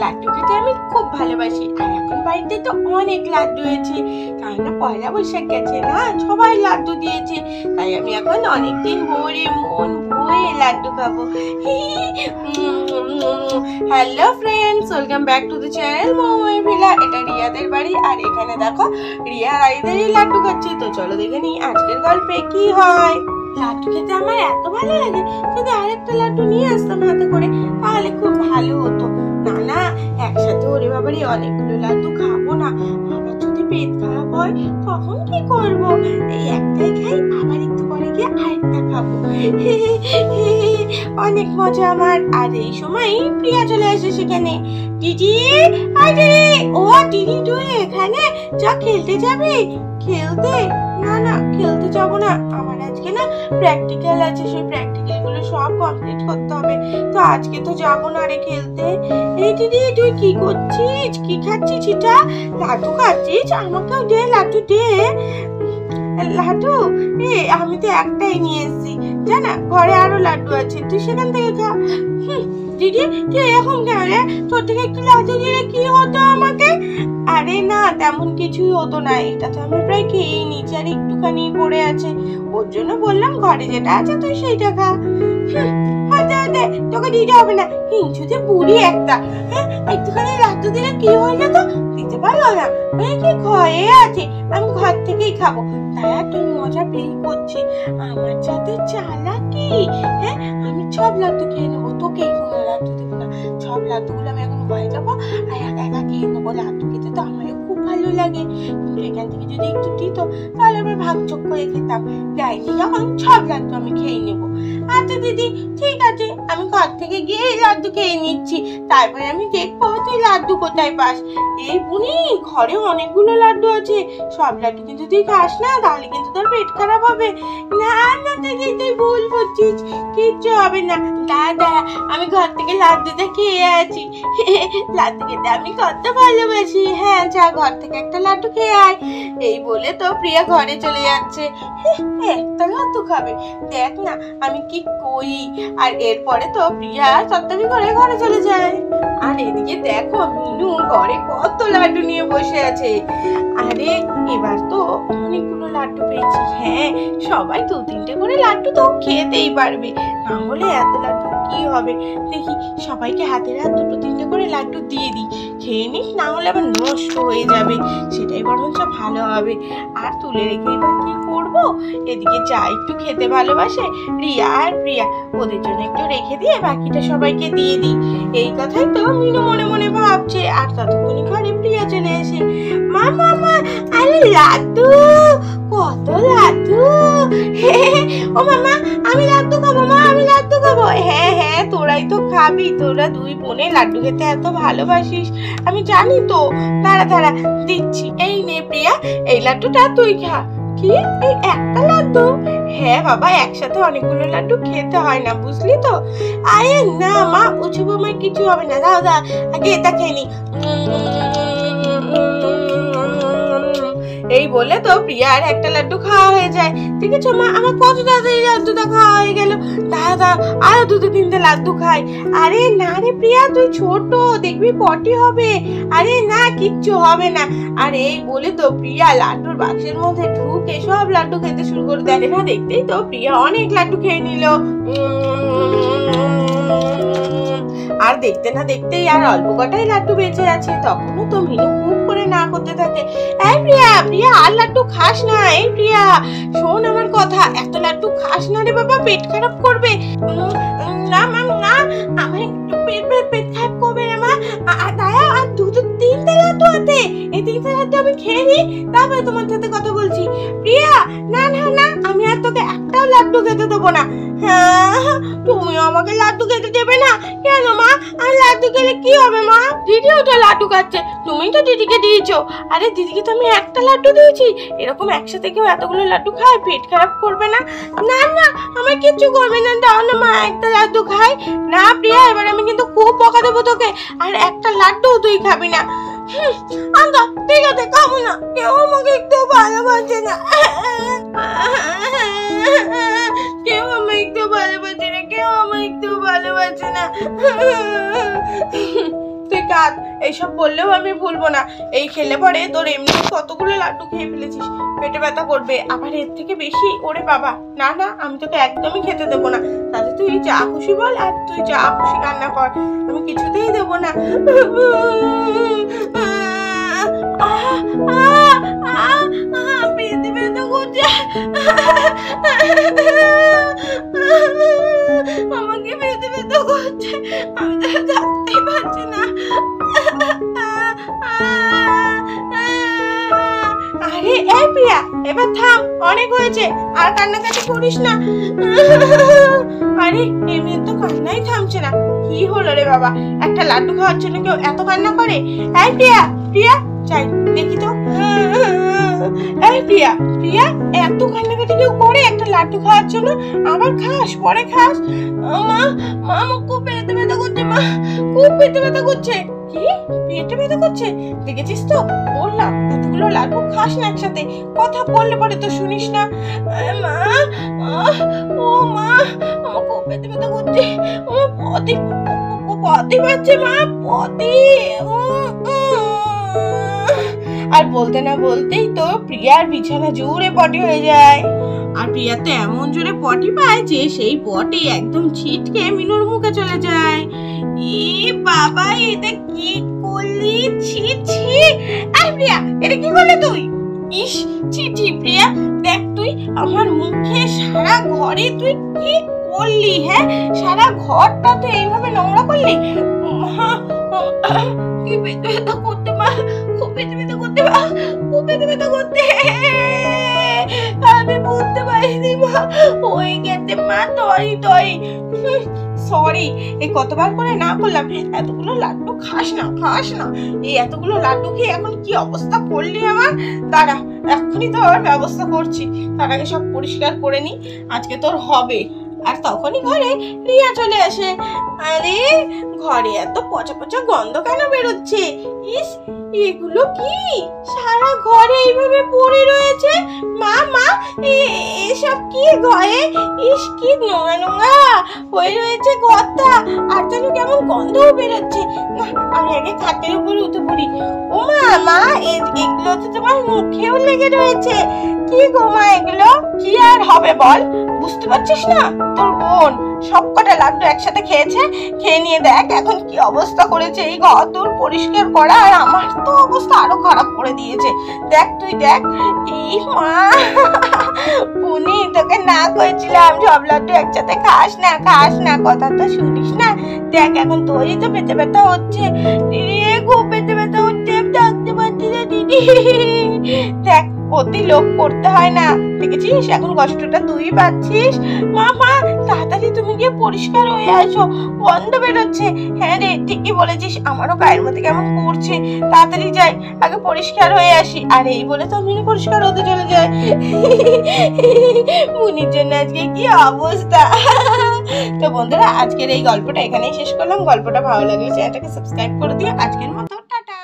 লাড্ডু খেতে আমি খুব ভালোবাসি। আর এখন বাড়িতে তো অনেক লাড্ডু হয়েছে, কারণ না পয়লা বৈশাখ গেছে না, সবাই লাড্ডু দিয়েছে। তাই আমি এখন অনেকদিন ভরে মন ভরে লাড্ডু খাবো। Hello friends, welcome back to the channel Moumai Villa. এটা রিয়াদের বাড়ি, আর এখানে দেখো রিয়া রাইদেরই লাড্ডু খাচ্ছে। তো চলো দেখে নিই আজকের গল্পে কি হয়। লাড্ডু খেতে আমার এত ভালো লাগে, যদি আরেকটা লাড্ডু নিয়ে আসতাম হাতে করে তাহলে খুব ভালো হতো। না না, একসাথে ওরে বাবারই অনেকগুলো লাড্ডু খাবো না, আবার যদি পেট খারাপ হয় তখন কি করবো? এই একটাই খাই, আবার একটু পরে গিয়ে আরেকটা খাবো। অনেক মজা আমার। আর এই সময় প্রিয়া চলে আসে সেখানে। দিদি, ও দিদি তুই এখানে? যা খেলতে যাবি? খেলতে? না না, খেলতে যাবো না, আমার আজকে না প্র্যাকটিক্যাল আছে, সেই প্র্যাকটিক্যাল গুলো সব কমপ্লিট করতে হবে, তো আজকে তো যাবো না রে খেলতে। এই দিদি তুই কি করছিস? কি খাচ্ছিস এটা? লাড্ডু খাচ্ছিস? আমাকেও দে, লাড্ডু দে। লাড্ডু? আমি তো একটাই নিয়ে এসেছি, জানা ঘরে আরো লাড্ডু আছে, তুই সেখান থেকে খা। দিদি তুই এরকম কেন রে? তোর থেকে একটু লাড্ডু দিলে কি হতো আমাকে? আরে না, তেমন কিছুই হতো না, এটা তো আমি প্রায় খেয়েই নিচ্ছি, আর একটুখানি পড়ে আছে, ওর জন্য বললাম ঘরে যেটা আছে তুই সেইটা খা। হতে হতে তোকে দিতে হবে না, হিংসুতে বুড়ি একটা। একটুখানি লাড্ডু দিলে কি হয়ে যেত? দিতে পারলো না, কি ঘরে আছে, আমি ঘর থেকেই খাবো। তাই তুই মজা পেয়ে করছি, আমার সাথে চালাকি। আমি সব লাড্ডু খেয়ে নেবো, তোকে কোনো লাড্ডু দেবো না। সব লাড্ডুগুলো আমি এখন ঘরে যাবো আর একা একা খেয়ে নেবো। লাড্ডু খেতে তো আমারও খুব ভালো লাগে, কিন্তু এখান থেকে যদি একটু দিত তাহলে আমি ভাগযোগ করে খেতাম। যাইনি যখন সব লাড্ডু আমি খেয়ে নেবো। আচ্ছা দিদি ঠিক আছে, আমি ঘর থেকে গিয়ে লাড্ডু খেয়ে নিচ্ছি, তারপরে আমি দেখবো তুই লাড্ডু কোথায় পাস। এই বুনি, ঘরে অনেকগুলো লাড্ডু আছে, সব লাড্ডু কিন্তু তুই খাস না, তাহলে কিন্তু তোর পেট খারাপ হবে। না না দিদি তুই ভুল করছিস, কিচ্ছু হবে না। দাদা আমি ঘর থেকে লাড্ডুটা খেয়ে আছি, লাড্ডু খেতে আমি কত ভালোবাসি। হ্যাঁ যা, ঘর থেকে একটা লাড্ডু খেয়ে আয়। এই বলে তো প্রিয়া ঘরে চলে যাচ্ছে। একটা লাড্ডু খাবে, দেখ না আমি কি করি। আর এরপরে তো প্রিয়া তাড়াতাড়ি করে ঘরে চলে যায়। আর এদিকে দেখো মিনু ঘরে কত লাড্ডু নিয়ে বসে আছে। আরে এবার তো অনেকগুলো লাড্ডু পেয়েছি। হ্যাঁ, সবাই 2-3টে করে লাড্ডু তো খেতেই পারবে, না হলে এত লাড্ডু কি হবে। দেখি সবাইকে হাতের হাত 2-3টে করে লাড্ডু দিয়ে দিই, খেয়ে নিস, না হলে আবার নষ্ট হয়ে যাবে, সেটাই বরঞ্চ ভালো হবে। আর তুলে রেখে এবার কি করবো? এদিকে যা একটু খেতে ভালোবাসে রিয়া আর প্রিয়া, ওদের জন্য একটু রেখে দিয়ে বাকিটা সবাইকে দিয়ে দিই। এই কথাই তো মিনু মনে মনে ভাবছে। আর ততক্ষণই ঘরে প্রিয়া চলে এসে, মা মা মা, আরে লাড্ডু, কত লাড্ডু। ও মামা আমি লাড্ডু খাবো, মা আমি লাড্ডু খাবো। হ্যাঁ হ্যাঁ তোরাই তো খাবি, তোরা দুই বোনে লাড্ডু খেতে এত ভালোবাসিস, আমি জানি তো। দাঁড়া দাঁড়া দিচ্ছি, এই নে প্রিয়া, এই লাড্ডুটা তুই খা। কি, এই একটা লাড্ডু? হ্যাঁ বাবা, একসাথে অনেকগুলো লাড্ডু খেতে হয় না, বুঝলি তো। আরে না মা, ওসব আমার কিছু হবে না, দাদা আগে এটা খেয়ে নি। এই বলে তো প্রিয়ার একটা লাড্ডু খাওয়া হয়ে যায়। দেখেছো মা, আমার কত তাড়াতাড়ি লাড্ডুটা খাওয়া হয়ে গেল। দাদা আরো 2-3টে লাড্ডু খাই। আরে না রে প্রিয়া, তুই ছোট, দেখবি পটি হবে। আরে না, কিচ্ছু হবে না। আর এই বলে তো প্রিয়া লাড্ডুর বাক্সের মধ্যে ঢুকে সব লাড্ডু খেতে শুরু করে দেয়। না দেখতেই তো প্রিয়া অনেক লাড্ডু খেয়ে নিল। আর দেখতে না দেখতেই আর অল্প কটাই লাড্ডু বেঁচে আছে। তখনও তো মিনু খুব করে না করতে থাকে, এই প্রিয়া প্রিয়া আর লাড্ডু খাস না। এই প্রিয়া শোন আমার কথা, এত লাড্ডু খাস না রে বাবা, পেট খারাপ করবে। না ম্যাম না, আমার একটু পেট খারাপ করবে না মা। দাঁড়াও, আর 2-3টে লাড্ডু আছে, এই 3টে লাড্ডু আমি খেয়ে নিই, তারপরে তোমার সাথে কথা বলছি। প্রিয়া না না না, আমি আর তোকে একটাও লাড্ডু খেতে দেবো না। হ্যাঁ তুমিও আমাকে লাড্ডু খেতে দেবে না? কেন মা, আর লাড্ডু খেলে কি হবে মা? দিদিও তো লাড্ডু খাচ্ছে, তুমি তো দিদিকে দিয়েছো। আরে দিদিকে তো আমি একটা লাড্ডু দিয়েছি, এরকম একসাথে কেউ এতগুলো লাড্ডু খায়, পেট খারাপ করবে না? না না আমার কিচ্ছু করবে না, দাও না মা একটা লাড্ডু খাই। না প্রিয়া, এবার আমি কিন্তু খুব বকা দেবো তোকে, আর একটা লাড্ডু তুই খাবি না। আচ্ছা ঠিক আছে, খাবো না, কেউ আমাকে একটু ভালোবাসে না, কেউ আমাকে একটু ভালোবাসে না, কেউ আমাকে একটু ভালোবাসে না। তুই কাঁদ, এইসব বললেও আমি ভুলবো না। এই খেলে পরে তোর এমনি কতগুলো লাড্ডু খেয়ে ফেলেছিস, পেটে ব্যথা করবে, আবার এর থেকে বেশি। ওরে বাবা, না না, আমি তোকে একদমই খেতে দেবো না। তাহলে তুই যা খুশি বল আর তুই যা খুশি কান্না কর, আমি কিছুতেই দেবো না। পেতে ব্যথা করছে, আমাকে পেতে ব্যথা করছে, আমি তো থাকতেই পারছি না। আরে এই প্রিয়া, এবার থাম, অনেক হয়েছে, আর কান্নাকাটি করিস না। আরে এমনি তো কান্নাই থামছে না, কি হলো রে বাবা? একটা লাড্ডু খাওয়ার জন্য কেউ এত কান্না করে? এই প্রিয়া, প্রিয়া চাই দেখি তো। এই প্রিয়া, প্রিয়া এত কান্নাকাটি কেউ করে একটা লাড্ডু খাওয়ার জন্য? আবার খাস, পরে খাস। মা, মা খুব পেটে ব্যথা করছে, মা খুব পেটে ব্যথা করছে। কি পেটে ব্যথা করছে? দেখেছিস তো, বললাম এতগুলো লাড্ডু খাস না একসাথে, কথা বললে পরে তো শুনিস না। মা, ও মা, আমার খুব পেটে ব্যথা করছে, আমার পটি পটি পাচ্ছে মা, পটি। আর বলতে না বলতেই তো প্রিয়ার বিছানা জুড়ে পটি হয়ে যায়। আর প্রিয়া তো এমন জোরে পটি পায় যে সেই পটি একদম ছিটকে মিনুর মুখে চলে যায়। ই বাবা, এটা কি করলি? ছি ছি। এই প্রিয়া, এটা কি করলি তুই? ইস, ছি ছি প্রিয়া, দেখ তুই আমার মুখে, সারা ঘরে তুই কি করলি? হ্যাঁ, সারা ঘরটা তুই এইভাবে নোংরা করলি। মা, কি পেটে ব্যথা করতে মা, খুব পেটে ব্যথা করতে মা, খুব পেটে ব্যথা করতে। আমি বুঝতে পারিনি মা, হয়ে গেছে মা, তরি তরি। সরি, এই কতবার করে না করলাম। এতগুলো লাড্ডু খাস না, খাস না। এই এতগুলো লাড্ডু খেয়ে এখন কি অবস্থা করলি আমার। দাঁড়া, এক্ষুনি তোর ব্যবস্থা করছি, তার আগে সব পরিষ্কার করে নি, আজকে তোর হবে। আর তখনই ঘরে রিয়া চলে আসে। আরে ঘরে এত পচা পচা গন্ধ কেন বেরোচ্ছে? ইস, এগুলো কি সারা ঘরে এইভাবে পড়ে রয়েছে? মা, মা এসব কি ঘরে? ইস, কি নোংরা নোংরা হয়ে রয়েছে ঘরটা, আর যেন কেমন গন্ধও বেরোচ্ছে। না, আমি আগে খাটের উপরে উঠে পড়ি। ও মা, মা এগুলো তো তোমার মুখেও লেগে রয়েছে। কি গো মা, এগুলো কি আর হবে বল? বুঝতে পারছিস না? তোর বোন সবকটা লাড্ডু একসাথে খেয়েছে, খেয়ে নিয়ে দেখ এখন কি অবস্থা করেছে। এই ঘর তোর পরিষ্কার করা, আর আমার তো অবস্থা আরো খারাপ করে দিয়েছে। দেখ তুই দেখ। এই মা, উনি তোকে না করেছিলাম সব লাড্ডু একসাথে খাস না, খাস না, কথা তো শুনিস না। দেখ এখন তোরই তো পেটে ব্যথা হচ্ছে। দিদি খুব পেটে ব্যথা হচ্ছে, থাকতে পারছি না দিদি। দেখ, অতি লোভ করতে হয় না, দেখেছিস এখন কষ্টটা তুই পাচ্ছিস। মা, তাড়াতাড়ি তুমি গিয়ে পরিষ্কার হয়ে আসো, গন্ধ বেরোচ্ছে। হ্যাঁ রে, ঠিকই বলেছিস, আমারও গায়ের মধ্যে কেমন করছে। তাড়াতাড়ি যাই, আগে পরিষ্কার হয়ে আসি। আর এই বলে তো মিনু পরিষ্কার হতে চলে যায়। মুনির জন্য আজকে কি অবস্থা। তো বন্ধুরা, আজকের এই গল্পটা এখানেই শেষ করলাম। গল্পটা ভালো লাগলে চ্যানেলটাকে সাবস্ক্রাইব করে দিও। আজকের মতো টাটা।